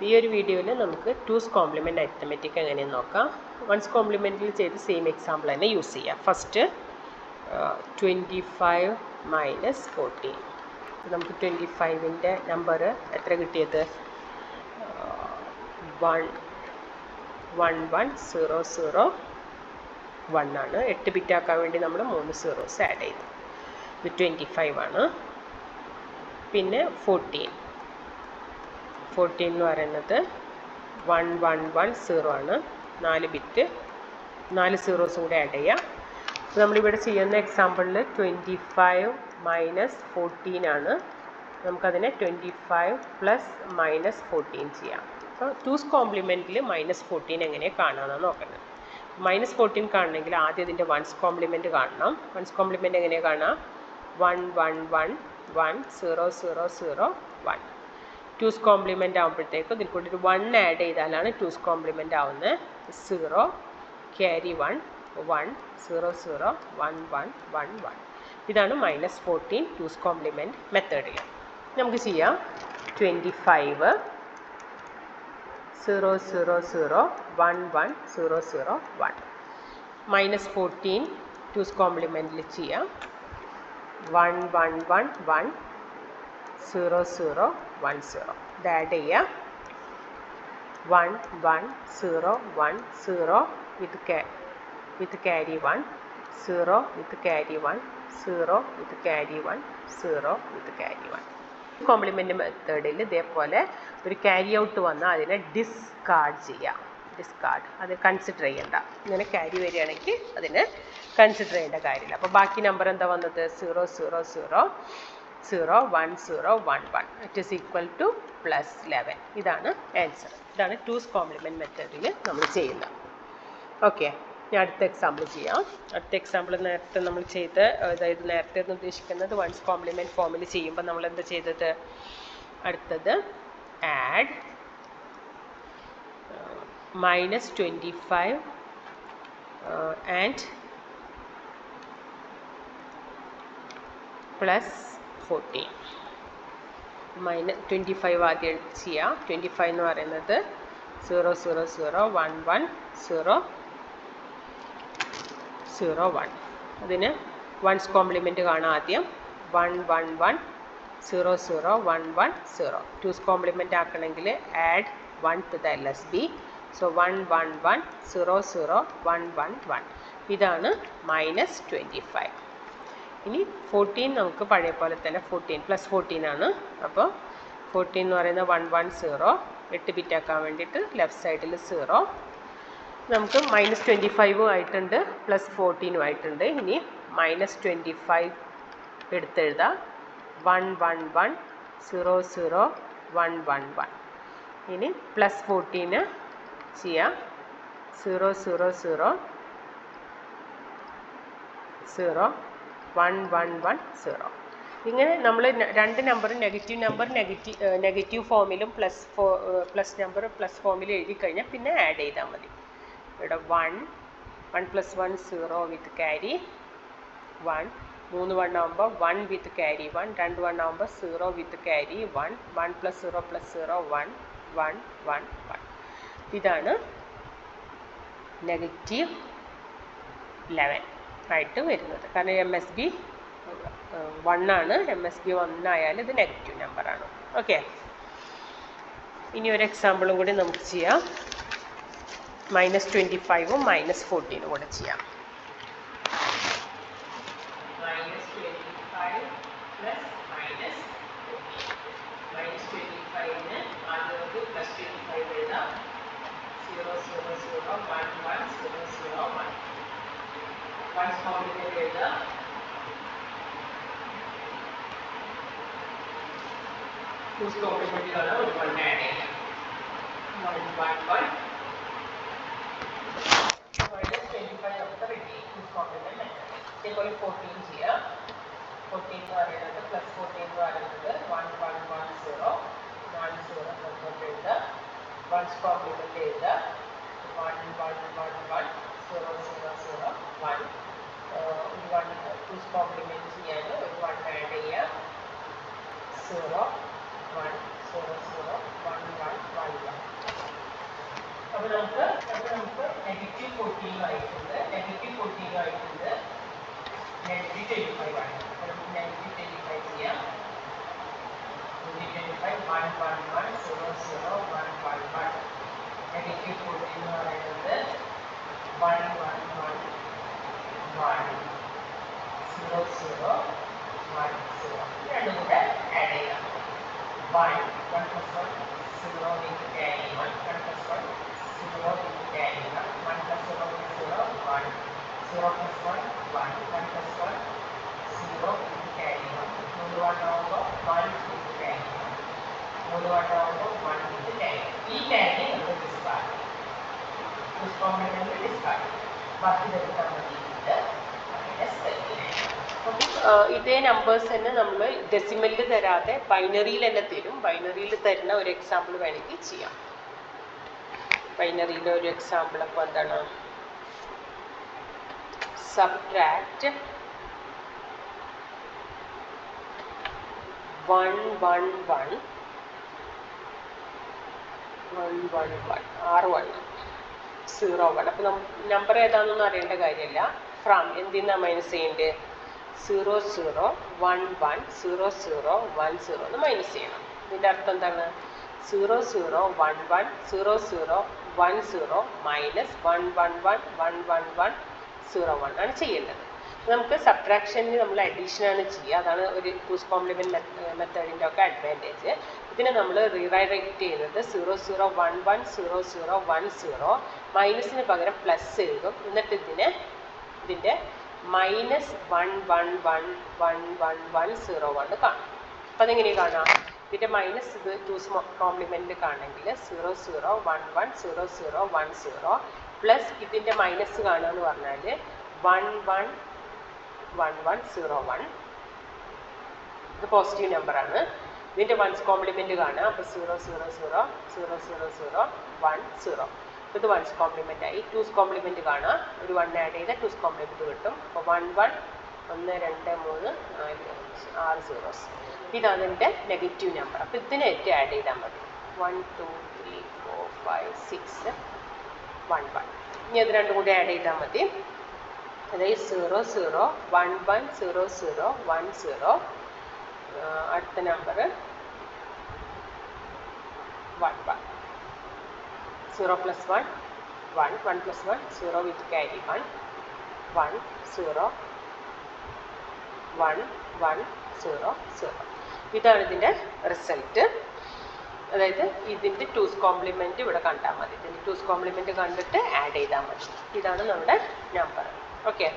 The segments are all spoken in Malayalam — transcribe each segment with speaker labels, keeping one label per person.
Speaker 1: ഈ ഒരു വീഡിയോയിൽ നമുക്ക് ടൂസ് കോംപ്ലിമെൻറ്റ് അരിത്തമെറ്റിക് എങ്ങനെയെന്ന് നോക്കാം. വൺസ് കോംപ്ലിമെൻറ്റിൽ ചെയ്ത് സെയിം എക്സാമ്പിൾ തന്നെ യൂസ് ചെയ്യാം. First 25 minus 14. നമുക്ക് 25ൻ്റെ നമ്പർ എത്ര കിട്ടിയത്? 11001 ആണ്. 8 ബിറ്റ് ആക്കാൻ വേണ്ടി നമ്മൾ 3 സീറോസ് ആഡ് ചെയ്തു. ഇത് 25 ആണ്. പിന്നെ 14 എന്ന് പറയുന്നത് 1110 ആണ്. 4 ബിറ്റ് 4 സീറോസും കൂടെ ആഡ് ചെയ്യാം. നമ്മളിവിടെ ചെയ്യുന്ന എക്സാമ്പിളിൽ 25 മൈനസ് 14 ആണ്. നമുക്കതിനെ 25 പ്ലസ് മൈനസ് 14 ചെയ്യാം. അപ്പോൾ ടൂസ് കോംപ്ലിമെൻറ്റിൽ -14 എങ്ങനെ കാണാമെന്നാണ് നോക്കേണ്ടത്. -14 കാണണമെങ്കിൽ ആദ്യം ഇതിൻ്റെ വൺസ് കോംപ്ലിമെൻറ്റ് കാണണം. വൺസ് കോംപ്ലിമെൻറ്റ് എങ്ങനെ കാണാം? 111 0 0 0 1. ടൂസ് കോംപ്ലിമെൻ്റ് ആകുമ്പോഴത്തേക്കും ഇതിൽ കൂടി ഒരു 1 ആഡ് ചെയ്താലാണ് ടൂസ് കോംപ്ലിമെൻ്റ് ആവുന്നത്. 0 ക്യാരി 1 1 0 0 1 1 1 1. ഇതാണ് -14 ടൂസ് കോംപ്ലിമെൻറ്റ് മെത്തേഡിൽ. നമുക്ക് ചെയ്യാം. 25 0 0 0 1 1 0 0 1. -14 ടൂസ് കോംപ്ലിമെൻറ്റിൽ ചെയ്യാം. 1 1 1 1 0 0 1 0. ഇത് ആഡ് ചെയ്യാം. 1 1 0 1 0 with carry 1 0 with carry 1 0 with carry 1 0 with carry 1. Compliment മെത്തേഡിൽ ഇതേപോലെ ഒരു ക്യാരി ഔട്ട് വന്നാൽ അതിനെ ഡിസ്കാർഡ് ചെയ്യാം. ഡിസ്കാർഡ് അത് കൺസിഡർ ചെയ്യേണ്ട. ഇങ്ങനെ ക്യാരി വരികയാണെങ്കിൽ അതിനെ കൺസിഡർ ചെയ്യേണ്ട കാര്യമില്ല. അപ്പോൾ ബാക്കി നമ്പർ എന്താ വന്നത്? 0 0 0 0 1 0 1 1. It is equal to +11. ഇതാണ് ആൻസർ. ഇതാണ് ടൂസ് കോംപ്ലിമെൻറ്റ് മെത്തേഡിൽ നമ്മൾ ചെയ്യുന്നത്. ഓക്കെ, ഞാൻ അടുത്ത എക്സാമ്പിൾ ചെയ്യാം. അടുത്ത എക്സാമ്പിൾ നേരത്തെ നമ്മൾ ചെയ്ത്, അതായത് നേരത്തെ എന്ന് ഉദ്ദേശിക്കുന്നത് വൺസ് കോംപ്ലിമെൻറ്റ് ഫോമിൽ ചെയ്യുമ്പോൾ നമ്മൾ എന്താ ചെയ്തത്? അടുത്തത് ആഡ് -25 ആൻഡ് +14. -25 ആദ്യം ചെയ്യാം. 25 എന്ന് പറയുന്നത് 0 0 0 1 1 0 0 1. അതിന് വൺസ് കോംപ്ലിമെൻറ്റ് കാണാം. ആദ്യം 1 1 1 0 0 1 1 0. ടൂസ് കോംപ്ലിമെൻറ്റ് ആക്കണമെങ്കിൽ add 1 to the LSB. So 1 1 1 0 0 1 1 1. ഇതാണ് -25. ഇനി 14 നമുക്ക് പഴയ പോലെ തന്നെ 14 +14 ആണ്. അപ്പോൾ 14 എന്ന് പറയുന്നത് 1 1 0. 8 ബിറ്റ് ആക്കാൻ വേണ്ടിയിട്ട് ലെഫ്റ്റ് സൈഡിൽ 0. നമുക്ക് -25 ആയിട്ടുണ്ട്, +14 ആയിട്ടുണ്ട്. ഇനി -25 എടുത്തെഴുതാം. 1 1 1 0 0 1 1 1. ഇനി +14 ചെയ്യാം. 0 0 0 0 1 1 1 0. ഇങ്ങനെ നമ്മൾ രണ്ട് നമ്പർ നെഗറ്റീവ് ഫോമിലും പ്ലസ് നമ്പർ പ്ലസ് ഫോമിലും എഴുതി കഴിഞ്ഞാൽ പിന്നെ ആഡ് ചെയ്താൽ മതി. ഇവിടെ 1 1 + 1 0 വിത്ത് ക്യാരി 1. 3 1 ആകുമ്പോൾ 1 വിത്ത് ക്യാരി 1. 2 1 ആകുമ്പോൾ 0 വിത്ത് ക്യാരി 1. 1 + 0 + 0 1 1 1 1. ഇതാണ് -11 ആയിട്ട് വരുന്നത്. കാരണം MSB 1 ആണ്. MSB 1 ആയാൽ ഇത് നെഗറ്റീവ് നമ്പറാണ്. ഓക്കെ, ഇനി ഒരു എക്സാമ്പിളും കൂടി നമുക്ക് ചെയ്യാം. -25 -14 കൂടെ ചെയ്യാം. -25 -25ന് ആദ്യം +25 എഴുതാം. 0 0 0 1 1 0 0 1. വൺസ് കോംപ്ലിമെൻറ്റ് എഴുതാം. ടൂസ് കോംപ്ലിമെൻറ്റിലാണ് ഒരു 1 ആഡ് ചെയ്യാം. 1 1 1 -25 നമുക്ക് റെഡി. ടൂസ് കോംപ്ലിമെൻറ്റ് ഇതേപോലെ 14 ചെയ്യാം. 14 എന്ന് പറയുന്നത് +14 എന്ന് പറയുന്നത് 1 1 1 0 1 0 നമുക്ക് എഴുതാം. വൺസ് കോംപ്ലിമെൻറ്റ് എഴുതാം. 1 1 1 1 0 0 0 1. ഒരു 1 ടൂസ് കോംപ്ലിമെൻറ്റ് ചെയ്യാൻ ഒരു 1 ആഡ് ചെയ്യാം. 0 1 0 0 1 1 1 1. 14 ആയിട്ടുണ്ട്, -25 ആണ്. അപ്പോൾ നമുക്ക് -25 ചെയ്യാം. 25 1 1 1 0 0 1 1 1. -14 എന്ന് പറയുന്നത് 1 1 1 1 0 0 1 0. രണ്ടും കൂടെ ആഡ് ചെയ്യാം. 1 1 plus 1 0 into carry 1 1 plus 1 0 into carry 1 1 plus 0 into 0 1 0 plus 1 1 1 plus 1 0 into carry 1 3 1 ആവുമ്പോൾ 1 into carry 1 3 1 ആവുമ്പോൾ 1 into carry. ഈ carry നമ്മൾ ഡിസ്കാർഡ് ചെയ്യും. ഫസ്റ്റ് കോംപ്ലിമെന്റ് ഡിസ്കാർഡ് ചെയ്യും. ബാക്കി എടുത്താൽ മതിയിട്ട് അതിൻ്റെ സ്പെല്ലിംഗ്. ഇതേ നമ്പേഴ്സ് തന്നെ നമ്മൾ ഡെസിമലിൽ തരാതെ ബൈനറിയിൽ തന്നെ തരും. ബൈനറിയിൽ തരുന്ന ഒരു എക്സാമ്പിൾ വേണമെങ്കിൽ ചെയ്യാം. ബൈനറിയിലെ ഒരു എക്സാമ്പിൾ അപ്പോൾ എന്താണ്? Subtract 1 1 1 1 1 1 R1 0 1. അപ്പോൾ നമ്പർ ഏതാണെന്നൊന്നും അറിയേണ്ട കാര്യമില്ല. ഫ്രം എന്തിനാണ് മൈനസ് ചെയ്യേണ്ടത്? 0 0 1 1 0 0 1 0 എന്ന് മൈനസ് ചെയ്യണം. ഇതിൻ്റെ അർത്ഥം എന്താണ്? 0 0 1 1 0 0 1 0 മൈനസ് 1 1 1 1 1 1 0 1 ആണ് ചെയ്യേണ്ടത്. നമുക്ക് സബ്ട്രാക്ഷനിൽ നമ്മൾ അഡീഷനാണ് ചെയ്യുക. അതാണ് ഒരു ടൂസ് കോംപ്ലിമെൻറ്റ് മെത്തേഡിൻ്റെ ഒക്കെ അഡ്വാൻറ്റേജ്. ഇതിനെ നമ്മൾ റീറൈറ്റ് ചെയ്യുന്നത് 0 0 1 1 0 0 1 0 മൈനസിന് പകരം പ്ലസ് എഴുതും. എന്നിട്ട് ഇതിൻ്റെ -1 1 1 1 1 1 0 1 കാണും. അപ്പം അതെങ്ങനെ കാണാം? ഇതിൻ്റെ മൈനസ് ഇത് ടൂസ് കോംപ്ലിമെൻറ്റ് കാണണമെങ്കിൽ 0 0 1 1 0 0 1 0 പ്ലസ് ഇതിൻ്റെ മൈനസ് കാണുക എന്ന് പറഞ്ഞാൽ 1 1 1 1 0 1. ഇത് പോസിറ്റീവ് നമ്പറാണ്. ഇതിൻ്റെ വൺസ് കോംപ്ലിമെൻറ്റ് കാണുക. അപ്പോൾ 0 0 0 0 0 0 1 0. ഇത് വൺസ് കോംപ്ലിമെൻ്റ് ആയി. ടൂസ് കോംപ്ലിമെൻറ്റ് കാണുക. ഒരു 1 ആഡ് ചെയ്താൽ ടൂസ് കോംപ്ലിമെൻറ്റ് കിട്ടും. അപ്പോൾ 1 1 1 2 3 4 5 6 zeros. ഇതാണ് ഇതിൻ്റെ നെഗറ്റീവ് നമ്പർ. അപ്പോൾ ഇതിനായിട്ട് ആഡ് ചെയ്താൽ മതി. 1 2 3 4 5 6 1 1. ഇനി അത് രണ്ടും കൂടി ആഡ് ചെയ്താൽ മതി. അതായത് 0 0 1 1 0 0 1 0. അടുത്ത number 1 1 0 plus 1 1 1 plus 1 0 with carry 1 1 0 1 1 0 0. ഇതാണ് ഇതിൻ്റെ റിസൾട്ട്. അതായത് ഇതിൻ്റെ ടൂസ് കോംപ്ലിമെൻറ്റ് ഇവിടെ കണ്ടാൽ മതി. ഇതിൻ്റെ ടൂസ് കോംപ്ലിമെൻറ്റ് കണ്ടിട്ട് ആഡ് ചെയ്താൽ മതി. ഇതാണ് നമ്മുടെ നമ്പർ. ഓക്കെ,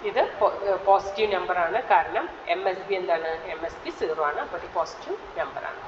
Speaker 1: ഇത് പോസിറ്റീവ് നമ്പറാണ്. കാരണം MSB എന്താണ്? MSB 0 ആണ്. അപ്പോൾ ഇത് പോസിറ്റീവ് നമ്പറാണ്.